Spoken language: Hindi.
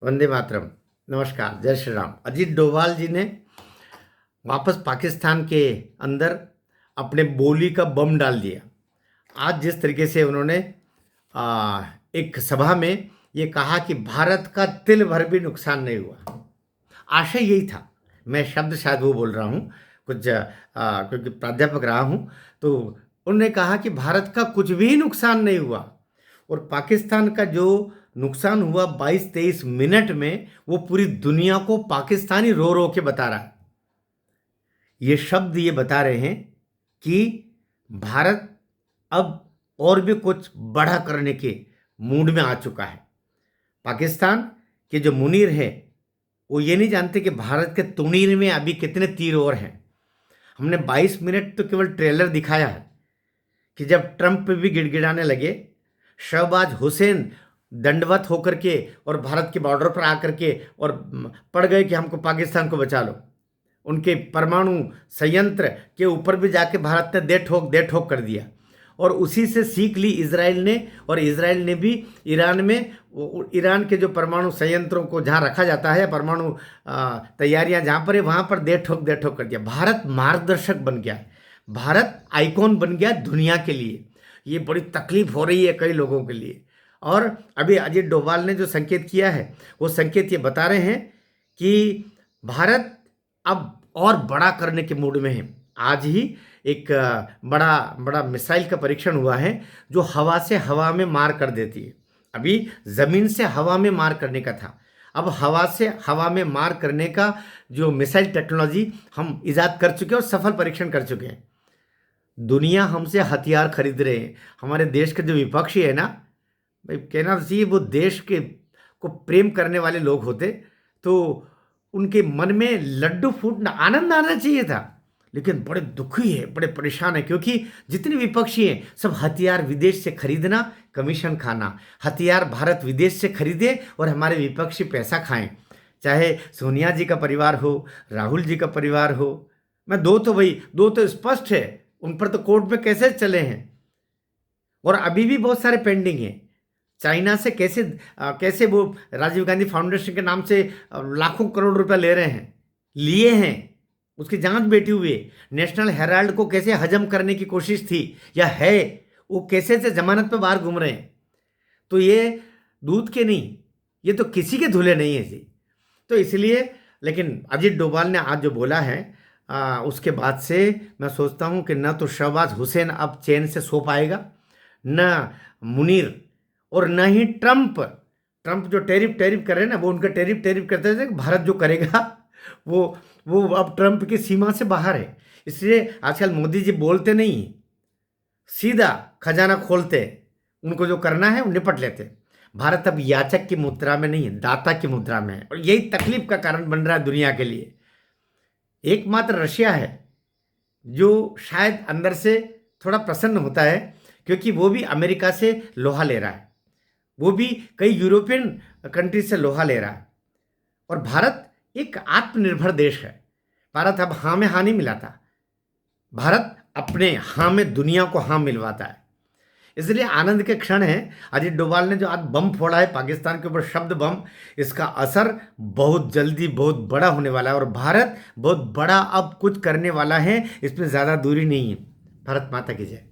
वंदे मातरम। नमस्कार, जय श्री राम। अजीत डोभाल जी ने वापस पाकिस्तान के अंदर अपने बोली का बम डाल दिया। आज जिस तरीके से उन्होंने एक सभा में ये कहा कि भारत का तिल भर भी नुकसान नहीं हुआ। आशय यही था। मैं शब्द शायद वो बोल रहा हूँ कुछ क्योंकि प्राध्यापक रहा हूँ, तो उन्होंने कहा कि भारत का कुछ भी नुकसान नहीं हुआ और पाकिस्तान का जो नुकसान हुआ 22-23 मिनट में, वो पूरी दुनिया को पाकिस्तानी रो रो के बता रहा है। ये शब्द ये बता रहे हैं कि भारत अब और भी कुछ बड़ा करने के मूड में आ चुका है। पाकिस्तान के जो मुनीर है वो ये नहीं जानते कि भारत के तुनीर में अभी कितने तीर और हैं। हमने 22 मिनट तो केवल ट्रेलर दिखाया है कि जब ट्रंप भी गिड़गिड़ाने लगे, शहबाज हुसैन दंडवत होकर के और भारत के बॉर्डर पर आकर के और पड़ गए कि हमको पाकिस्तान को बचा लो। उनके परमाणु संयंत्र के ऊपर भी जाके भारत ने दे ठोक कर दिया और उसी से सीख ली इजराइल ने, और इजराइल ने भी ईरान में ईरान के जो परमाणु संयंत्रों को जहाँ रखा जाता है, परमाणु तैयारियाँ जहाँ पर है, वहाँ पर दे ठोक कर दिया। भारत मार्गदर्शक बन गया, भारत आइकॉन बन गया दुनिया के लिए। ये बड़ी तकलीफ हो रही है कई लोगों के लिए। और अभी अजीत डोभाल ने जो संकेत किया है, वो संकेत ये बता रहे हैं कि भारत अब और बड़ा करने के मूड में है। आज ही एक बड़ा मिसाइल का परीक्षण हुआ है जो हवा से हवा में मार कर देती है। अभी ज़मीन से हवा में मार करने का था, अब हवा से हवा में मार करने का जो मिसाइल टेक्नोलॉजी हम इजाद कर चुके हैं और सफल परीक्षण कर चुके हैं। दुनिया हमसे हथियार खरीद रहे हैं। हमारे देश के जो विपक्षी है ना भाई, कहना चाहिए वो देश के को प्रेम करने वाले लोग होते तो उनके मन में लड्डू फूटना, आनंद आना चाहिए था, लेकिन बड़े दुखी है, बड़े परेशान है, क्योंकि जितने विपक्षी हैं सब हथियार विदेश से खरीदना, कमीशन खाना। हथियार भारत विदेश से खरीदे और हमारे विपक्षी पैसा खाएं, चाहे सोनिया जी का परिवार हो, राहुल जी का परिवार हो। मैं दो तो स्पष्ट है, उन पर तो कोर्ट में कैसे चले हैं और अभी भी बहुत सारे पेंडिंग हैं। चाइना से कैसे वो राजीव गांधी फाउंडेशन के नाम से लाखों करोड़ रुपया ले रहे हैं, लिए हैं, उसकी जांच बैठी हुई है। नेशनल हेराल्ड को कैसे हजम करने की कोशिश थी या है, वो कैसे से जमानत पे बाहर घूम रहे हैं। तो ये दूध के नहीं, ये तो किसी के धुले नहीं है जी। तो इसलिए, लेकिन अजीत डोभाल ने आज जो बोला है उसके बाद से मैं सोचता हूँ कि न तो शहबाज हुसैन अब चैन से सो पाएगा, न मुनीर, और न ही ट्रंप जो टैरिफ कर रहे हैं ना, वो उनका टैरिफ करते थे। भारत जो करेगा वो अब ट्रंप की सीमा से बाहर है। इसलिए आजकल मोदी जी बोलते नहीं, सीधा खजाना खोलते, उनको जो करना है वो निपट लेते। भारत अब याचक की मुद्रा में नहीं है, दाता की मुद्रा में है, और यही तकलीफ का कारण बन रहा है दुनिया के लिए। एकमात्र रशिया है जो शायद अंदर से थोड़ा प्रसन्न होता है, क्योंकि वो भी अमेरिका से लोहा ले रहा है, वो भी कई यूरोपियन कंट्री से लोहा ले रहा है, और भारत एक आत्मनिर्भर देश है। भारत अब हाँ में हाँ नहीं मिलाता, भारत अपने हाँ में दुनिया को हाँ मिलवाता है। इसलिए आनंद के क्षण हैं। अजीत डोभाल ने जो आज बम फोड़ा है पाकिस्तान के ऊपर, शब्द बम, इसका असर बहुत जल्दी बहुत बड़ा होने वाला है और भारत बहुत बड़ा अब कुछ करने वाला है, इसमें ज़्यादा दूरी नहीं है। भारत माता की जय।